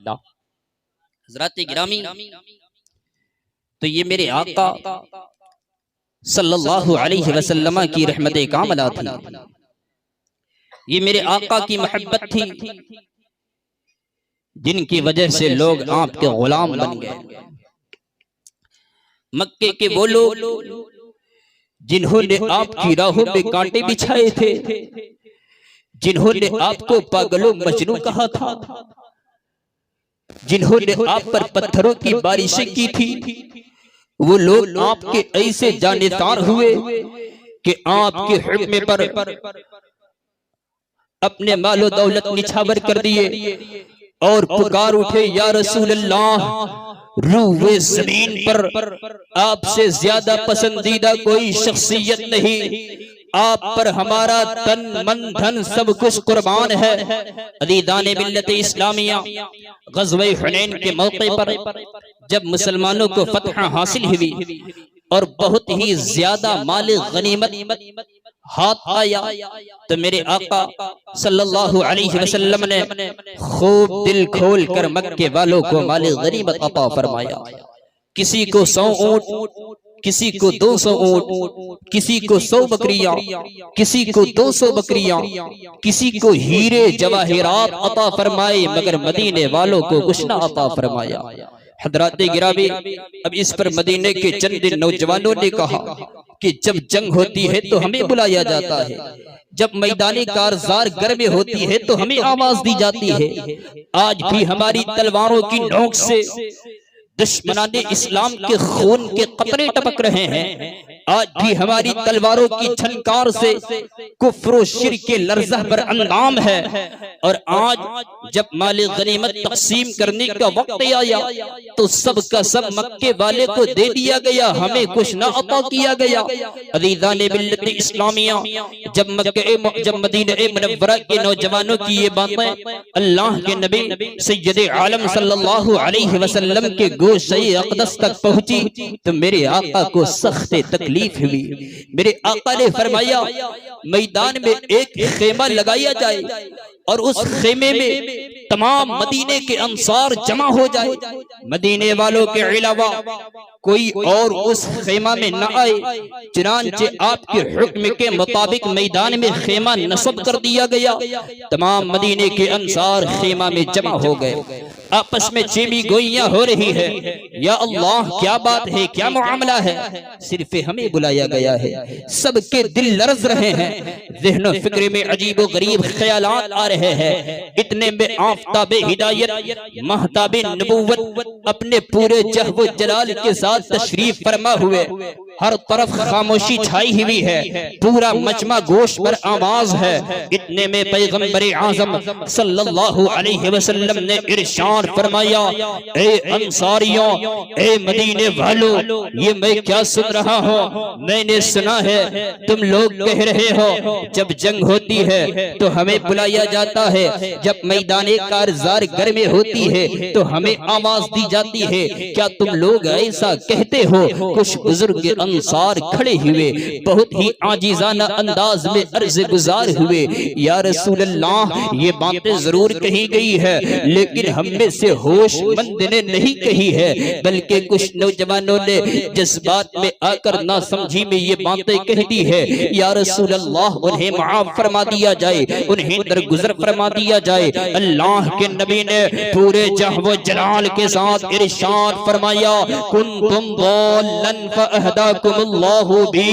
हज़रात गिरामी, तो ये मेरे आका सल्लल्लाहु अलैहि वसल्लम की रहमत कामला थी। ये मेरे आका की मोहब्बत थी, जिनकी वजह से लोग आपके गुलाम बन गए। मक्के के वो लोग जिन्होंने आपकी राहों में कांटे बिछाए थे, जिन्होंने आपको पागलों मजनू कहा था, जिन्होंने आप पर पत्थरों की बारिशें की थी, वो लोग आपके ऐसे जानेदार हुए कि आपके हुक्म पर अपने मालो दौलत निछावर कर दिए और पुकार उठे, या रसूल अल्लाह, रूए जमीन पर आपसे ज्यादा पसंदीदा कोई शख्सियत नहीं, आप पर हमारा तन मन धन सब कुछ कुर्बान है। अदीदाने मिल्लत इस्लामिया ग़ज़वे हुनैन के मौके पर जब मुसलमानों को फतह हासिल हुई और बहुत ही ज्यादा माल गनीमत हाथ आया, तो मेरे आका सल्लल्लाहु अलैहि वसल्लम ने खूब दिल खोल कर मक्के वालों को माल गनीमत अता फरमाया। किसी को 100 ऊंट, किसी को 200 ऊंट, किसी को 100 बकरियां, किसी को 200 बकरियां, किसी को हीरे जवाहिरात अता फरमाए, मगर मदीने वालों को कुछ ना अता फरमाया। हज़रात गिरामी, अब इस पर मदीने के चंद नौजवानों ने कहा कि जब जंग होती है तो हमें बुलाया जाता है, जब मैदानी कारज़ार घर में होती है तो हमें आवाज दी जाती है। आज भी हमारी तलवारों की नोक से दुश्मनाने इस्लाम के खून के कतरे टपक रहे हैं। आज भी हमारी तलवारों की झनकार से कुफ्र और शिर्क के लर्ज़ा पर अंजाम है। और आज जब माल गनीमत तक़सीम करने का वक्त आया तो सब का सब मक्के वाले को दे दिया गया, हमें कुछ ना अता किया गया। अज़ीज़ाने मिल्लत इस्लामिया, जब मदीने मुनव्वरा के नौजवानों की ये बातें अल्लाह के नबी सय्यदे आलम सल्लल्लाहु अलैहि वसल्लम के गोशे अक़दस तक पहुंची तो मेरे आका को सख्त तकलीफ हुई। मेरे आका ने फरमाया, मैदान में एक खेमा लगाया जाए और उस खेमे में तमाम मदीने के अंसार जमा हो जाए, मदीने वालों के अलावा कोई और उस खेमा में न आए। चुनांचे आपके हुक्म के मुताबिक मैदान में खेमा नस्ब कर दिया गया। तमाम मदीने के अंसार खेमा में जमा हो गए, आपस में चेमी गोइयां हो रही है। या अल्लाह, क्या बात है, क्या मामला है? सिर्फ हमें बुलाया गया है। सबके दिल लरज रहे हैं, ज़हन फिक्र में अजीब गरीब ख्यालात आ रहे हैं। इतने में आफ़ताब हिदायत महताब नबूवत अपने पूरे जहव जलाल के साथ तशरीफ फरमा हुए। हर तरफ खामोशी छाई हुई है, पूरा मजमा गोश पर आवाज है। इतने में पैगंबर आज़म सल्लल्लाहु अलैहि वसल्लम ने इरशाद फरमाया, ए अंसारियों, ए मदीने वालों, ये मैं क्या सुन रहा हूँ? मैंने सुना है तुम लोग कह रहे हो जब जंग होती है तो हमें बुलाया जाता है, जब मैदाने कारज़ार घर में होती है तो हमें आवाज दी जाती है। क्या तुम लोग ऐसा कहते हो? कुछ बुजुर्ग अंसार खड़े हुए बहुत ही आजीजाना अंदाज में अर्ज गुजार हुए, या रसूल अल्लाह, ये बातें जरूर कही गई है लेकिन हम में से होशमंद ने नहीं कही है, बल्कि कुछ नौजवानों ने जज्बात में आकर ना समझी में ये बातें कह दी है। या रसूल अल्लाह, उन्हें माफ फरमा दिया जाए, उन्हें दरगुजर फरमा दिया जाए। अल्लाह के नबी ने पूरे जहव जलाल के साथ इरशाद फरमाया, कुंतुम ज़ाल्लन फअहदाकुमुल्लाहु बी,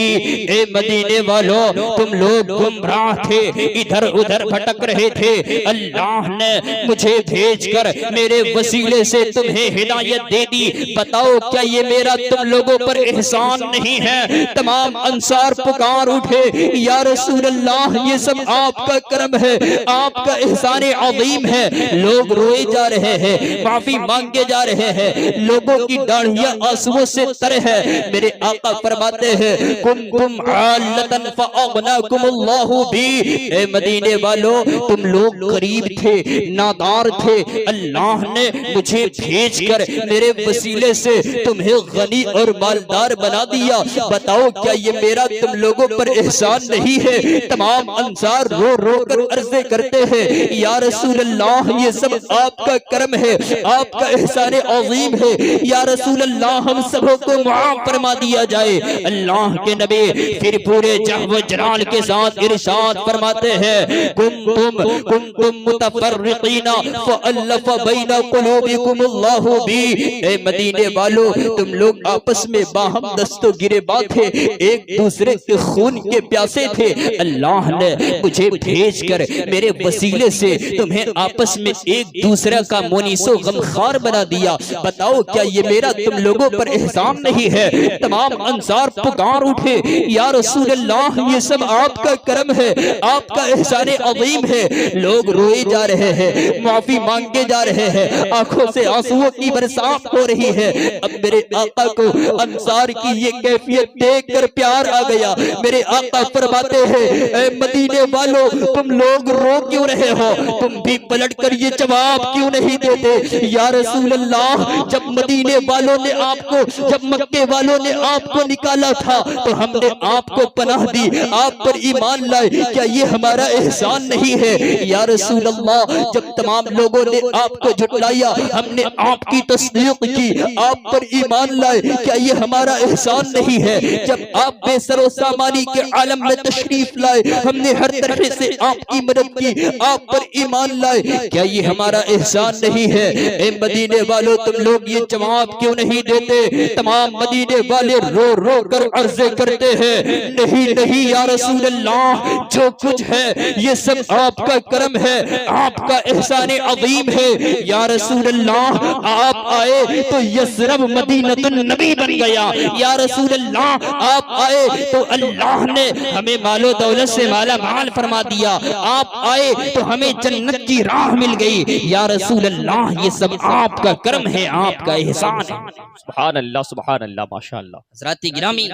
ए मदीने वालों, तुम लोग गुमराह थे, इधर उधर भटक रहे थे, अल्लाह ने मुझे भेजकर मेरे वसीले से तुम्हें हिदायत दे दी। बताओ क्या ये मेरा तुम लोगों पर एहसान नहीं है? तमाम अंसार पुकार उठे, या रसूल अल्लाह, ये सब आपका करम है, आपका एहसान अज़ीम है। लोग रोए जा रहे हैं, माफी मांगे जा रहे हैं, लोगों की दाढ़ियां आंसुओं से तर है। मेरे आका आका फरमाते हैं कुंतुम आलतन फअगनाकुमुल्लाहु बी, ए मदीने वालों तुम लोग गरीब थे, नादार थे, अल्लाह ने मुझे भेजकर मेरे वसीले से तुम्हें गनी और मालदार बना दिया। बताओ क्या ये मेरा तुम लोगों पर एहसान नहीं है? तमाम अंसार रो रो कर अर्ज़े करते हैं या रसूल अल्लाह ये सब आपका करम है, आपका एहसान अज़ीम है, या रसूल अल्लाह हम सबों को माफ फरमा दिया जाए। अल्लाह के नबी फिर पूरे जहव जलाल के साथ इरशाद फरमाते हैं कुंतुम मुतफर्रिकीना फअल्लफ बैना कुलूबिकुमुल्लाहु बी, ए मदीने वालों तुम लोग आपस में बाहम दस्तों गिरेबान थे, एक दूसरे के खून के प्यासे थे, अल्लाह ने मुझे भेजकर मेरे वसीले से तुम्हें आपस में एक दूसरे का मोनीसो गमखार बना दिया। बताओ क्या ये मेरा तुम लोगों पर एहसान नहीं है? तमाम अंसार पुकार उठे या रसूल अल्लाह ये सब आपका करम है, आपका एहसान अज़ीम है। लोग रोए जा रहे हैं, माफी मांगे जा रहे हैं, आंखों से आंसुओं की बरसात हो रही है। अब मेरे आका को अंसार की ये कैफियत देखकर प्यार आ गया। मेरे आका फरमाते हैं ऐ मदीने वालों तुम लोग रो क्यों रहे हो? तुम भी पलटकर ये जवाब क्यों नहीं देते? या रसूल अल्लाह जब मदीने वालों ने आपको, जब मक्के वालों ने आपको निकाला था तो हमने आपको पनाह दी, आप पर ईमान लाए, क्या ये हमारा एहसान नहीं है? या रसूल अल्लाह जब तमाम लोगों ने आपको झुटलाया हमने आपकी तस्दीक की, आप पर ईमान लाए, क्या ये हमारा एहसान नहीं है? जब आप बेसरो सामानी के आलम में तशरीफ लाए हमने हर तरह से आपकी मदद की, आप पर ईमान लाए, क्या ये हमारा एहसान नहीं है? ए मदीने वालों तुम लोग ये जवाब क्यों नहीं देते? तमाम मदीने वाले रो रो कर अर्ज़े करते हैं नहीं नहीं या रसूल अल्लाह जो कुछ है ये सब आपका करम है, आपका एहसान अज़ीम है। या रसूल अल्लाह आप आए तो यसरब मदीनतुन नबी बन गया। या रसूल अल्लाह आप आए तो अल्लाह ने हमें मालो दौलत से माला माल फरमा दिया, आप आए तो हमें जन्नत की राह मिल गई। या रसूल अल्लाह ये सब आपका करम है, आपका एहसान है। सुभान अल्लाह माशाअल्लाह। हज़रात गिरामी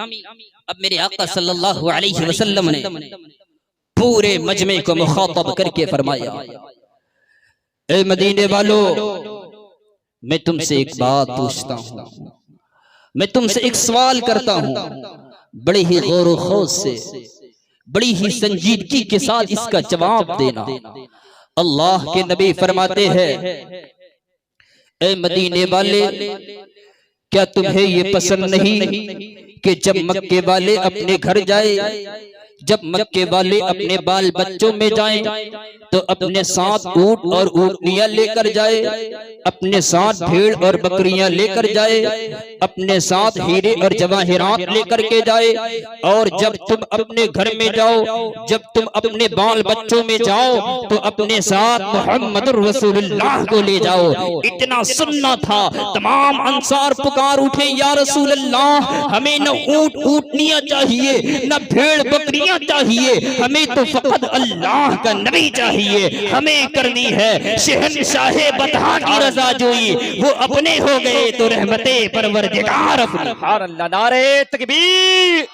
अब मेरे आका सल्लल्लाहु अलैहि वसल्लम ने पूरे मजमे को मुखातब करके फरमाया ए मदीने वालों मैं तुमसे एक बात पूछता हूँ, मैं तुमसे एक सवाल करता हूँ, बड़े ही गौर व खौफ से, बड़ी ही संजीदगी के साथ इसका जवाब देना। अल्लाह के नबी फरमाते हैं ए मदीने वाले क्या तुम्हें ये पसंद नहीं कि जब मक्के वाले अपने घर जाए, जब मक्के वाले अपने बाल बच्चों में जाएं तो अपने साथ ऊंट और ऊँटनियां लेकर जाए, अपने साथ भेड़ और बकरियां लेकर जाए, अपने साथ हीरे और जवाहिरात लेकर के जाए, और जब तुम अपने घर में जाओ, जब तुम अपने बाल बच्चों में जाओ तो अपने साथ मोहम्मद रसूलुल्लाह को ले जाओ। इतना सुनना था, तमाम अंसार पुकार उठे या रसूल अल्लाह हमें न ऊंट ऊँटनियां चाहिए, न भेड़ बकरियां चाहिए, हमें तो फकत अल्लाह का नबी चाहिए। हमें करनी है शहंशाहे बतहा की रज़ा जोई, वो अपने हो गए तो रहमते परवरदिगार अपनी। सुभान अल्लाह। नारे तकबीर,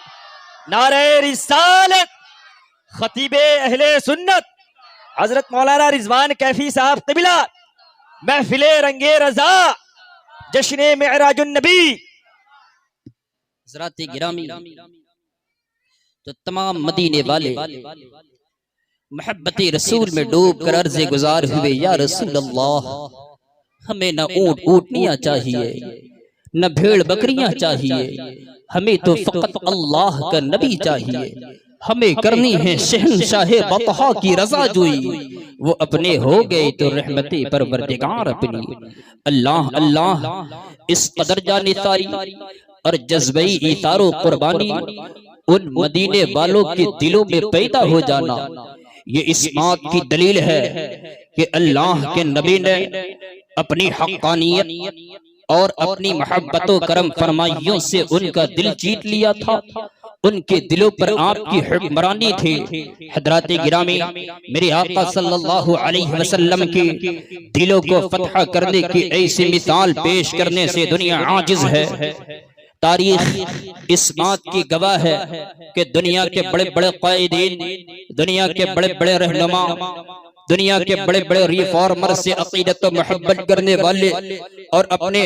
नारे रिसालत। खतीबे अहले सुन्नत हजरत मौलाना रिजवान कैफी साहब क़िबला महफिले रंगे रजा जश्ने मेराजुन नबी। हज़रात गिरामी तो तमाम मदीने वाले मोहब्बते रसूल में डूब कर अर्ज़े गुजार हुए या रसूल अल्लाह हमें न ऊँट ऊँटनियां चाहिए, न भेड़ बकरियां चाहिए, हमें तो फकत अल्लाह का नबी चाहिए। हमें करनी है शहंशाहे बतहा की रज़ा जोई, वो अपने हो गए तो रहमते परवरदिगार अपनी। अल्लाह अल्लाह इस कदर जानिसारी और जज्बई इतारो कुर्बानी उन मदीने वालों के दिलों में पैदा हो जाना, ये इस बात की दलील है कि अल्लाह के नबी ने अपनी हक़ानियत और अपनी मोहब्बतों करम फरमाइयों से उनका दिल जीत लिया था, उनके दिलों पर आपकी हुक्मरानी थी। हज़रात गिरामी मेरे आका सल्लल्लाहु अलैहि वसल्लम के दिलों को फतह करने की ऐसी मिसाल पेश करने से दुनिया आजिज है। तारीख इस बात की गवाह है कि दुनिया के बड़े बड़े कायदीन, दुनिया के बड़े बड़े रहनुमा, दुनिया के बड़े बड़े रिफॉर्मर से अकीदत और मोहब्बत करने वाले और अपने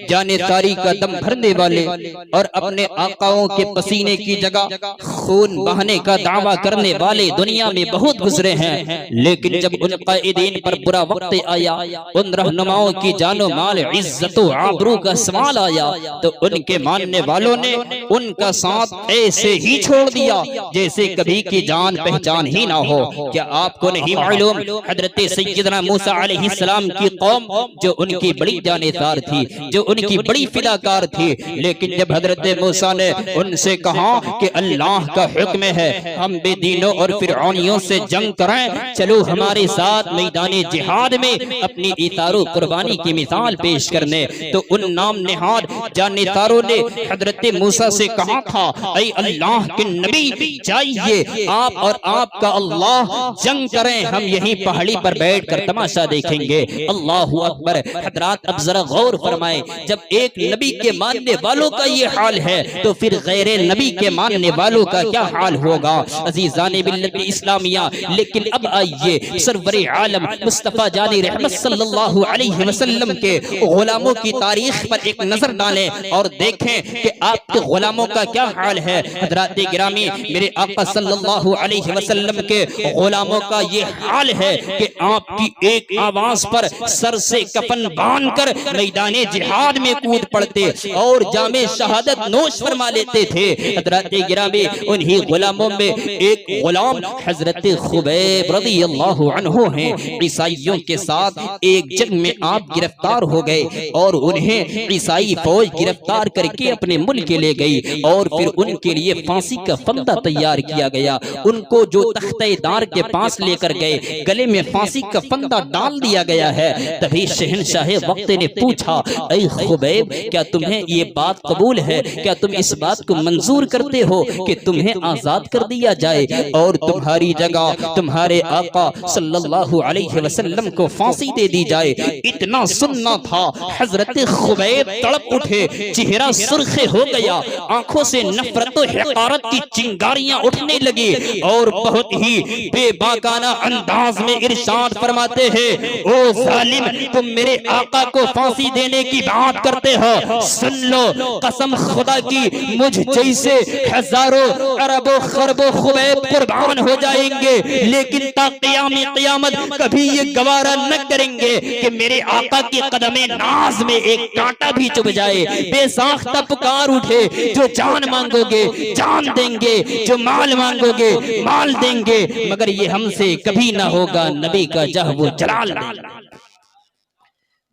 जानेसारी का दम भरने वाले और अपने आकाओं के पसीने की जगह खून बहाने का दावा करने वाले दुनिया में बहुत गुजरे हैं। लेकिन जब उन कायदीन पर बुरा वक्त आया, उन रहनुमाओं की जानो माल इज्जत और आबरू का सवाल आया, तो उनके मानने वालों ने उनका साथ ऐसे ही छोड़ दिया जैसे कभी की जान पहचान ही ना हो। क्या आपको नहीं मालूम हजरत सैयदना मूसा अलैहिस्सलाम की कौम जो उनकी बड़ी जानेसार थी, जो उनकी बड़ी फिदाकार थी, लेकिन जब हजरत मूसा ने उनसे कहा कि अल्लाह का हुक्म है हम बेदीनों और फिरौनियों से जंग करें, चलो हमारे साथ मैदान जिहाद में अपनी इतारो कुर्बानी की मिसाल पेश करने, तो उन नाम निहाद जानेसारों ने हजरत मूसा से कहा था, ऐ अल्लाह के नबी जाइए आप और आपका अल्लाह जंग करें, हम यही पहाड़ी पर बैठकर तमाशा देखेंगे। अल्लाहु अकबर। हजरात अब जरा गौर फरमाएं, जब एक नबी के मानने वालों का ये हाल है तो फिर गैर नबी के मानने वालों का क्या हाल होगा। अजीजाने मिल्लत इस्लामिया, लेकिन अब आइए सरवरे आलम मुस्तफा जानी रहमत सल्लल्लाहु अलैहि वसल्लम के गुलामों की तारीख पर एक नजर डालें और देखें कि आपके गुलामों का क्या हाल है। हजरात गिरामी, मेरे आका सल्लल्लाहु अलैहि वसल्लम के गुलामों का ये हाल है कि आपकी एक आवाज पर सर से कफन बांधकर मैदाने जिहाद में कूद पड़ते और जामे शहादत नोश फरमा लेते थे। हजरत गिरामी, उन्हीं गुलामों में एक गुलाम हजरत खुबैब रज़ियल्लाहु अन्हु हैं। ईसाइयों के साथ एक जंग में आप गिरफ्तार हो गए और उन्हें ईसाई फौज गिरफ्तार करके अपने मुल्क ले गई और फिर उनके लिए फांसी का फंदा तैयार किया गया। उनको जो तख्तेदार के पास लेकर गए, गले में फांसी का फंदा डाल दिया गया है। तभी शहंशाह वक्त ने पूछा, ऐ खुबैब, क्या तुम्हें ये बात कबूल है, क्या तुम इस बात को मंजूर करते हो कि तुम्हें आजाद कर दिया जाए और तुम्हारी जगह तुम्हारे आका सल्लल्लाहु अलैहि वसल्लम को फांसी दे दी जाए। इतना सुनना था, हजरत खुबैब तड़प उठे, चेहरा सुर्ख हो गया, आंखों से नफरत और हकारत की चिंगारियां उठने लगी और बहुत ही बेबाकाना अंदाज में इरशाद फरमाते हैं, ओ जालिम, तुम मेरे आका को फांसी देने की बात करते हो, सुन लो, कसम खुदा की मुझ जैसे हजारों अरबों खरबों खुबैब कुर्बान हो जाएंगे, लेकिन क़यामत कभी ये गवारा न करेंगे कि मेरे आका के कदमे नाज में एक कांटा भी चुभ जाए। बेसाख्ता पुकार उठे, जो जान मांगोगे जान देंगे, जो माल मांगोगे माल देंगे, मगर ये हमसे कभी ना होगा नबी का जह वो जलाल।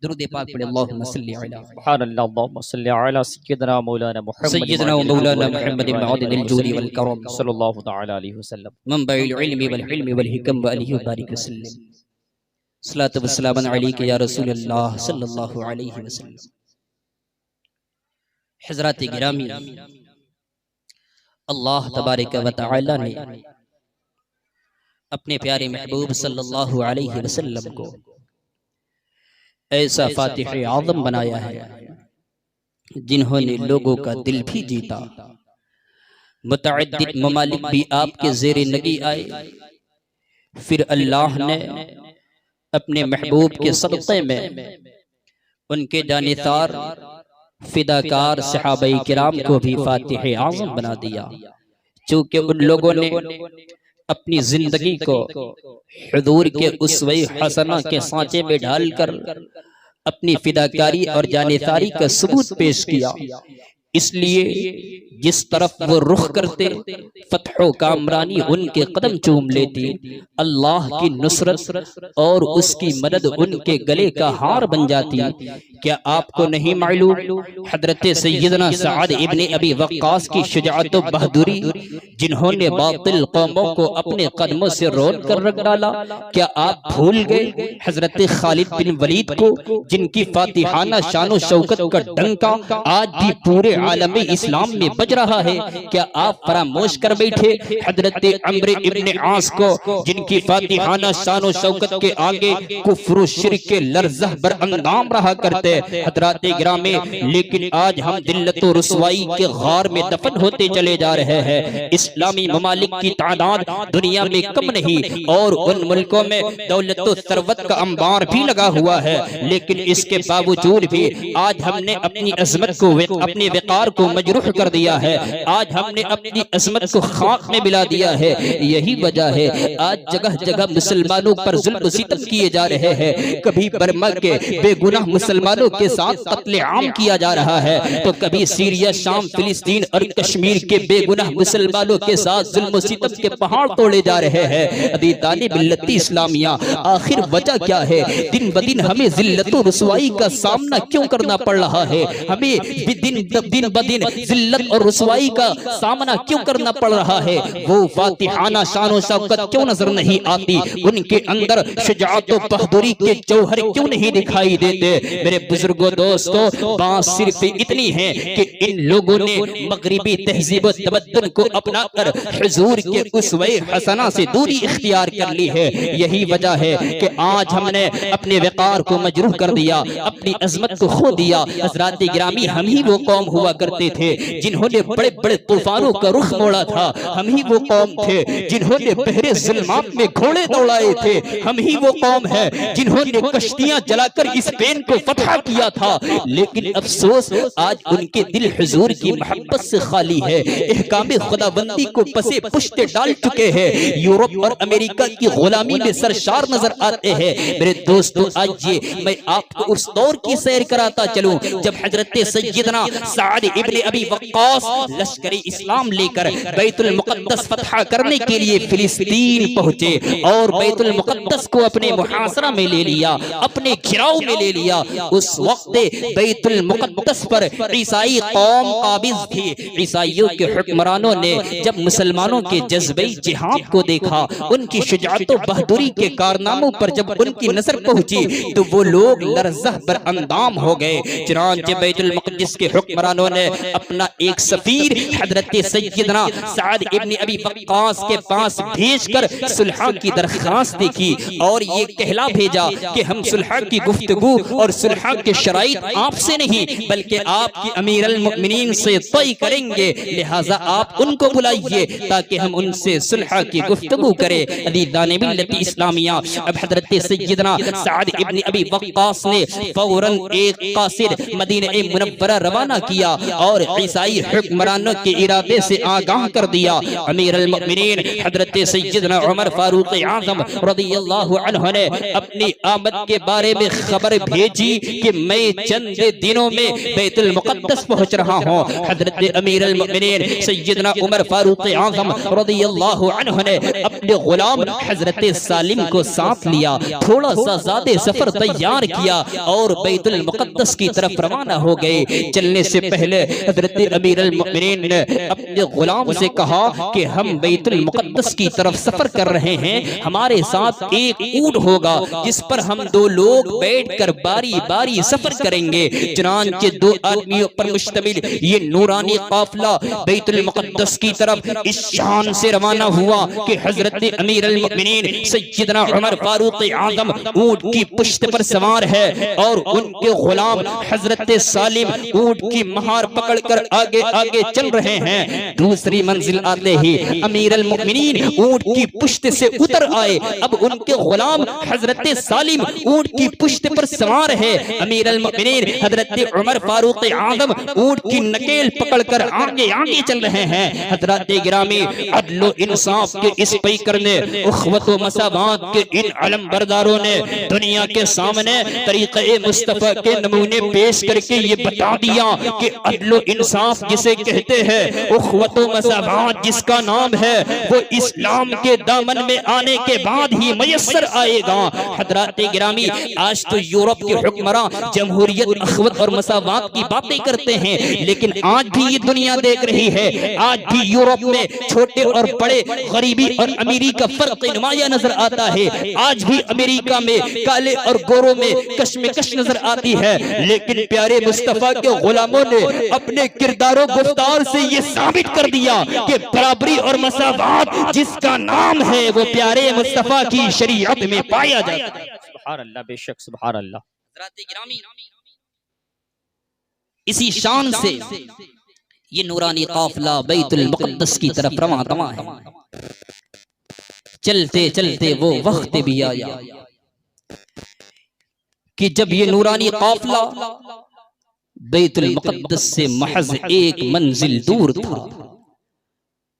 दुरूद पाक पढ़े, अल्लाहुम्मा सल्ली अला सुब्हानल्लाह, अल्लाहुम्मा सल्ली अला सय्यिदना मौलाना मुहम्मद सय्यिदना व मौलाना मुहम्मद मअदिल जूदी वल करम सल्लल्लाहु तआला अलैहि वसल्लम, मंबइल इल्मी वल हिल्मी वल हिकम व अलैहि बारिक वसल्लम। सलात व सलाम अलैका या रसूल अल्लाह सल्लल्लाहु अलैहि वसल्लम। हज़रात गिरामी, अल्लाह तबारक व तआला ने अपने प्यारे महबूब सल्लल्लाहु अलैहि वसल्लम को ऐसा फातिह आज़म बनाया है जिन्होंने लोगों का दिल भी जीता। मुतअद्दिद ममालिक भी आपके ज़ेरे नगी आए, फिर अल्लाह ने अपने महबूब के सदक़े में उनके जानेसार फिदाकार सहाबाए किराम को भी फातिह आज़म बना दिया। चूंकि उन लोगों ने अपनी जिंदगी को हुजूर के उसवे हसना के सांचे में ढालकर अपनी फिदाकारी और जानेसारी का सबूत पेश किया, इसलिए जिस तरफ वो रुख करते फतह कामरानी उनके कदम चूम लेती, अल्लाह की नुसरत और उसकी मदद उनके गले का हार बन जाती। क्या आपको नहीं मालूम हजरत सैयदना सअद इब्ने अबी वक्कास की शुजाअत व बहादुरी, जिन्होंने बातिल कौमों को अपने कदमों से रोक कर रख डाला? क्या आप भूल गए हजरत खालिद बिन वलीद को, जिनकी फातिहाना शानो शौकत का डंका आज भी पूरे आलम इस्लाम में बज रहा है। क्या आप फरामोश कर बैठे हजरत अम्र इब्न आस को, जिनकी फातिहाना शान शौकत के आगे कुफ्र शिर्क के लर्ज़ह बर अंदाम रहा करते हजरात गिरामी। लेकिन आज हम दिल्लत और रुसवाई के गार में दफन होते चले जा रहे हैं। इस्लामी ममालिक की तादाद दुनिया में कम नहीं और उन मुल्कों में दौलत और सरवत का अंबार भी लगा हुआ है, लेकिन इसके बावजूद भी आज हमने अपनी अजमत को, अपने वक़ार को मजरूह कर दिया है। आज हमने अपनी अजमत को खाक में मिला दिया है। यही वजह है आज जगह जगह मुसलमानों पर जुल्म सितम किए जा रहे हैं। कभी बर्मा के बेगुनाह मुसलमानों के साथ कत्ले आम किया जा रहा है, तो कभी सीरिया, शाम, फिलिस्तीन और कश्मीर के बेगुनाह मुसलमानों के साथ जुल्म सितम के पहाड़ तोड़े जा रहे हैं। अदीदाने मिल्लत इस्लामिया, आखिर वजह क्या है? दिन ब दिन हमें जिल्लत और रुसवाई का सामना क्यों करना पड़ रहा है? हमें दिन ब दिन जिल्लत और रुसवाई का सामना क्यों करना पड़ रहा है? वो फातिहाना शान शौकत क्यों नजर नहीं आती? उनके अंदर शुजाअत और बहादुरी के जौहर क्यों नहीं दिखाई देते? मेरे बुजुर्गों, दोस्तों, बात सिर्फ इतनी है कि इन लोगों ने मगरिबी तहजीब व तमद्दुन को अपनाकर हुजूर के उसवे हसना से दूरी इख्तियार कर ली है। यही वजह है कि आज हमने अपने वक़ार को मजरूह कर दिया, अपनी अजमत को खो दिया। हज़रात गिरामी, हम ही वो कौम हुआ करते थे जिन्होंने बड़े बड़े तूफानों का रुख मोड़ा था। हम ही वो कौम थे जिन्होंने बहरे ज़ुल्मात में घोड़े दौड़ाए थे। हम ही वो कौम है जिन्होंने कश्तियां जलाकर स्पेन को फतह किया था। लेकिन अफसोस, आज उनके दिल हुजूर की मोहब्बत से खाली है। इहकाम खुदाबंदी को पसे पुश्ते डाल चुके हैं। यूरोप और अमेरिका की गुलामी में सरशार नजर आते हैं। मेरे दोस्तों, आज ये मैं आपको उस दौर की सैर कराता चलूं जब हजरत सैयदना साद इब्न अबी वक्कास लश्करी इस्लाम लेकर बैतुल मुक़द्दस फतह करने के लिए फिलिस्तीन पहुंचे और बैतुल मुक़द्दस को अपने मुहासरा में ले लिया, अपने घिराव में ले लिया। उस वक्त बैतुल मुक़द्दस पर ईसाई कौम काबिज थी। ईसाइयों के हुक्मरानों ने जब मुसलमानों के जज्बे जिहाद को देखा, उनकी शुजाअत और बहादुरी के कारनामों पर जब उनकी नजर पहुंची, तो वो लोग लर्ज़ह पर अंदाम हो गए। चुनांचे बैतुल मुक़द्दस के हुक्मरानों ने अपना एक सफीर हजरत सैयदना साद इब्न अबी वक्कास के पास भेजकर सुलह की दरख्वास्त की और ये कहला भेजा कि हम सुलह की गुफ्तगू और सुलह के शराइत आपसे नहीं बल्कि आपकी अमीर अल मुमिनीन से तय करेंगे, लिहाजा आप उनको बुलाइए ताकि हम उनसे सुलह की गुफ्तगू करें। अदीदाने मिल्लत इस्लामिया, अब हजरत सैयदना साद इब्न अबी वक्कास ने फौरन एक कासिद मदीना मुनव्वरा रवाना किया और ईसाई हुक्मरानों के इरादे से आगाह कर दिया। अमीर अल मुमिनीन हजरत सैयदना उमर फारूक आज़म रज़ियल्लाहु अन्हु ने अपनी आमद के बारे में खबर भेजी कि मैं चंद दिनों में बैतुल मुक़द्दस पहुंच रहा हूं। हजरत अमीर अल मुमिनीन सैयदना उमर फारूक आज़म रज़ियल्लाहु अन्हु ने अपने गुलाम हजरत सालिम को साथ लिया, थोड़ा सा ज़्यादा सफर तैयार किया और बैतुल मुक़द्दस की तरफ रवाना हो गए। चलने से पहले हजरत अमीर अल मुमिनीन ने अपने गुलाम से कहा कि हम बैतुल मुक़द्दस की तरफ सफर कर रहे हैं, हमारे साथ एक ऊंट होगा जिस पर हम दो लोग बैठकर बारी बारी सफर करेंगे। चुनांचे दो आदमियों पर मुश्तमिल ये नूरानी काफिला बैतुल मुक़द्दस की तरफ इस शान से रवाना हुआ कि हजरत अमीर अल मुमिनीन सैयदना उमर फारूक आज़म ऊंट की पुश्त पर सवार है और उनके गुलाम हजरत सालिम ऊंट की महार पकड़कर आगे आगे चल रहे हैं। दूसरी मंजिल आते ही अमीर अल मुमिनीन ऊंट की पुश्त से उतर आए। अब उनके गुलाम हजरत सालिम ऊंट की पुश्त पर सवार है। अमीर अल मुमिनीन हजरत उमर फारूक आज़म ऊंट की नकेल पकड़कर आगे आगे चल रहे हैं। हजरत गिरामी, अदल इंसाफ के इस पैकर ने, उख़्वत व मसावात के इन अलम बरदारों ने दुनिया के सामने तरीक़े मुस्तफ़ा के नमूने पेश करके ये बता दिया कि अदल इंसाफ जिसे कहते हैं, उख़्वत व मसावात जिसका नाम है, वो इस्लाम के दामन में आने के बाद ही मयस्सर आएगा। हजरत गिरामी, आज तो यूरोप के हुक्मरान जमहूरियत, अख़्वत और मसावात की बातें करते हैं, लेकिन आज भी ये दुनिया देख रही है, आज भी यूरोप में छोटे और बड़े, गरीबी और अमीरी का फर्क नुमाया नजर आता है। आज भी अमेरिका में काले और गोरों में कशमकश नजर आती है, लेकिन प्यारे मुस्तफा के गुलामों ने अपने किरदारों गुफ्तार से ये साबित कर दिया कि बराबरी और मसावात जिसका नाम है वो प्यारे मुस्तफा की शरीयत में पाया जाता है। सुभान अल्लाह, बेशक सुभान अल्लाह। इसी शान से ये नूरानी काफिला बैतुल मुक़द्दस की तरफ रवां तवां है। चलते चलते वो वक्त भी आया कि जब ये नूरानी काफिला बैतुल मुक़द्दस से महज एक मंजिल दूर था।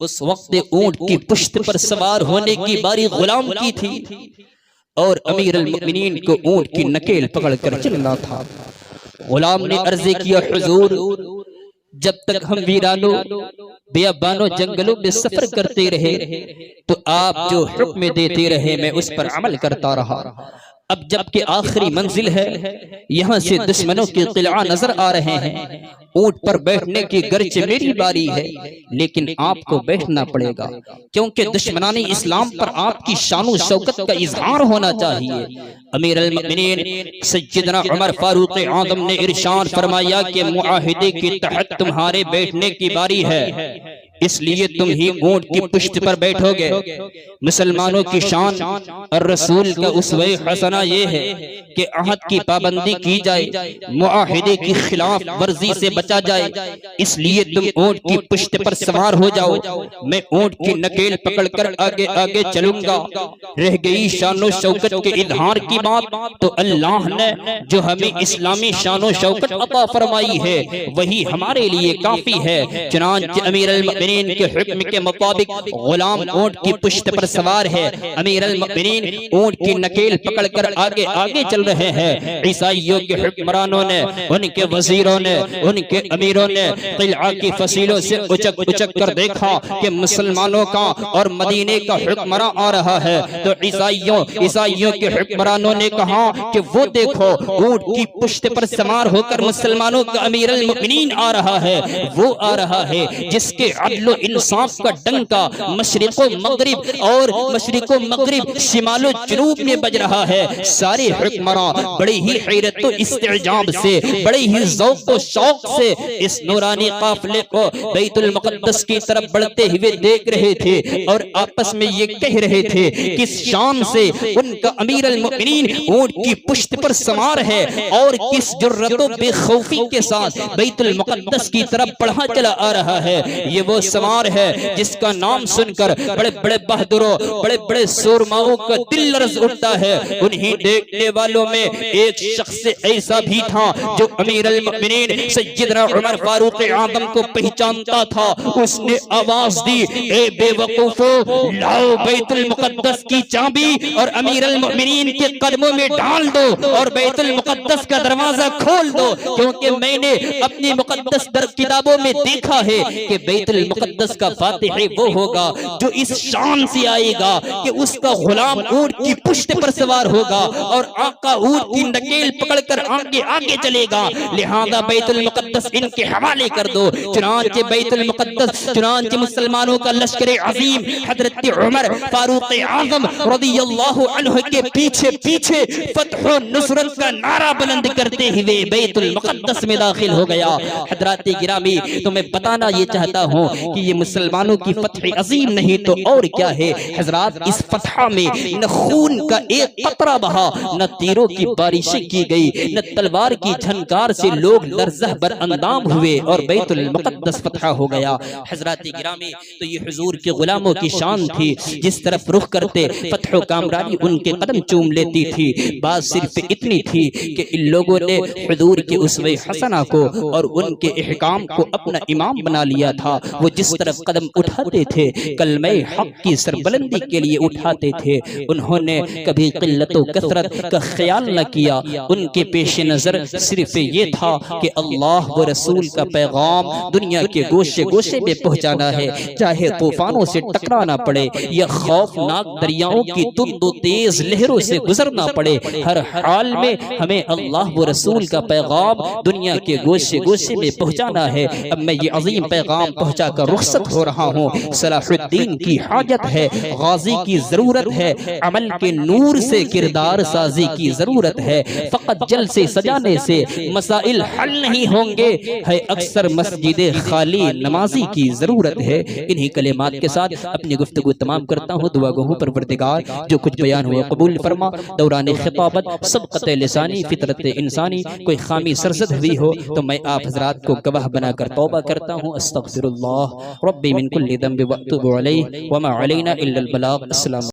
उस वक्त ऊंट की पुश्त पर सवार होने की बारी गुलाम की थी और अमीर अल मुमिनीन को ऊंट की नकेल पकड़कर चलना था। गुलाम ने अर्ज़ किया, हुजूर जब तक हम वीरानों बियाबानों जंगलों में सफर करते रहे तो आप जो हुक्म देते रहे मैं उस पर अमल करता रहा। अब जबकि आखिरी मंजिल है, यहाँ से दुश्मनों के किला नजर आ रहे हैं। ऊंट पर बैठने की गर्ज मेरी बारी है, लेकिन आपको बैठना पड़ेगा क्योंकि दुश्मनानी इस्लाम पर आपकी शान शौकत का इजहार होना चाहिए। अमीर अल मुमिनीन सैयदना उमर फारूक आज़म ने इरशाद फरमाया कि मुआहिदे के तहत तुम्हारे बैठने की बारी है, इसलिए तुम ही ऊंट की पुश्त पर बैठोगे। मुसलमानों की शान और रसूल का उसवे हसना ये है कि अहद की पाबंदी की जाए, मुआहिदे की खिलाफ वर्जी से बचा जाए, इसलिए तुम ऊंट की पुश्त पर सवार हो जाओ। मैं ऊंट की नकेल पकड़कर आगे आगे चलूंगा। रह गई शानो शौकत के इजहार की बात तो अल्लाह ने जो हमें इस्लामी शानो शौकत अता फरमाई है वही हमारे लिए काफी है। चुनांचे अमीर अल मुमिनीन के हुक्म के मुताबिक गुलाम ऊंट की पुश्त पर सवार है। अमीर अल मुमिनीन ऊंट की नकेल पकड़कर आगे आगे चल रहे हैं। ईसाइयों के हुक्मरानों ने, उनके वजीरों ने, उनके अमीरों ने किला की फसीलों से उचक उचक कर देखा कि मुसलमानों का और मदीने का हुक्मरान आ रहा है तो ईसाइयों के हुक्मरानों ने कहा कि वो देखो ऊंट की पुश्त पर सवार होकर मुसलमानों का अमीर अल मुमिनीन आ रहा है। वो आ रहा है जिसके अदल इंसाफ का डंका मशरिको मगरिब और मशरिको मगरिब शिमालो जनूब में बज रहा है। सारे हुक्मरान बड़े ही हैरत व इस्तेजाब से, बड़े ही ज़ौक़ व शौक से इस नूरानी काफिले को बैतुल मुक़द्दस की तरफ बढ़ते हुए देख रहे थे और आपस में ये कह रहे थे किस शान से उनका अमीर अल मुमिनीन ऊंट की पुश्त पर सवार है और किस जुर्रत व बेखौफी के साथ बैतुल मुक़द्दस की तरफ बढ़ा चला आ रहा है। ये वो सवार है जिसका नाम सुनकर बड़े बड़े बहादुरों, बड़े बड़े सूरमाओं का दिल लर्ज़ उठता है। उन्हीं देखने वालों में एक शख्स ऐसा भी था जो अमीर अल मुमिनीन सैयदना उमर फारूक आज़म को पहचानता था। उसने आवाज दी, ए बेवकूफो, लाओ बैतुल मुक़द्दस की चाबी और अमीर अल मुमिनीन के कदमों में डाल दो और बैतुल मुक़द्दस का दरवाजा खोल दो, क्योंकि मैंने अपनी मुक़द्दस दर किताबों में देखा है कि बैतुल मुक़द्दस का फातिह वो होगा जो इस शान से आएगा कि उसका गुलाम ऊंट की पुश्त पर सवार होगा और आका ऊंट की नकेल पकड़कर आगे आगे चलेगा। लिहाजा बैतुल मुक़द्दस इनके हवाले कर दो। चुनांचे बैतुल मुक़द्दस, चुनांचे मुसलमानों का लश्कर अजीम हजरत उमर फारूक आज़म रज़ियल्लाहु अन्हु के पीछे पीछे फतह व नुसरत का नारा बुलंद करते हुए बैतुल मुक़द्दस में दाखिल हो गया। हज़रात गिरामी, तो मैं बताना ये चाहता हूँ कि ये मुसलमानों की फतह अजीम नहीं तो और क्या है। हजरात, इस फतह में न खून का एक कतरा बहा, न तीरों की बारिशें की गई, न तलवार की झनकार से लोग लर्ज़ह बर अंदाम हुए और बैतुल मुक़द्दस फतह हो गया। हजरात गिरामी, तो ये हुजूर के गुलामों की शान थी। जिस तरफ रुख करते फतह कामरानी उनके कदम चूम लेती थी। बात सिर्फ इतनी थी कि इन लोगों ने हुजूर के उसवे हसना को और उनके इहकाम को अपना इमाम बना लिया था। वो जिस तरफ कदम उठाते थे कलमे हक की सरबुलंदी के लिए उठाते थे। उन्होंने कभी किल्लत व कसरत का ख्याल न किया। उनके पेश नजर सिर्फ ये था कि अल्लाह व रसूल का पैगाम दुनिया के गोशे गोशे में पहुंचाना है, चाहे तूफानों से टकराना पड़े या खौफनाक दरियाओं की तुंद व तेज लहरों से गुजरना पड़े। हर हाल में हमें अल्लाह व रसूल का पैगाम दुनिया के गोशे गोशे में पहुंचाना है। अब मैं ये अजीम पैगाम पहुंचा कर रुखसत हो रहा हूँ। सलाहुद्दीन की हाजत है, गाजी की जरूरत है, अमल के नूर से किरदार साजी की जरूरत है। फकत जल से सजाने से मसाइल हल नहीं होंगे, होंगे, है अक्सर मस्जिद खाली नमाजी की जरूरत है। इन्हीं कलेमात के साथ अपनी गुफ्तगू तमाम करता हूँ। दुआ गो परवरदिगार जो कुछ बयान हुआ कबूल फरमा। दौरान खिताबत सबक़त लिसानी फितरत इंसानी कोई खामी सरजद हुई हो तो मैं आप हजरात को गवाह बनाकर तौबा करता हूँ। अस्तगफिरुल्लाह रब्बी मिन कुल्लि ज़ंबि व अतूबु अलैहि व मा अलैना इल्लल बलाग। अस्सलाम।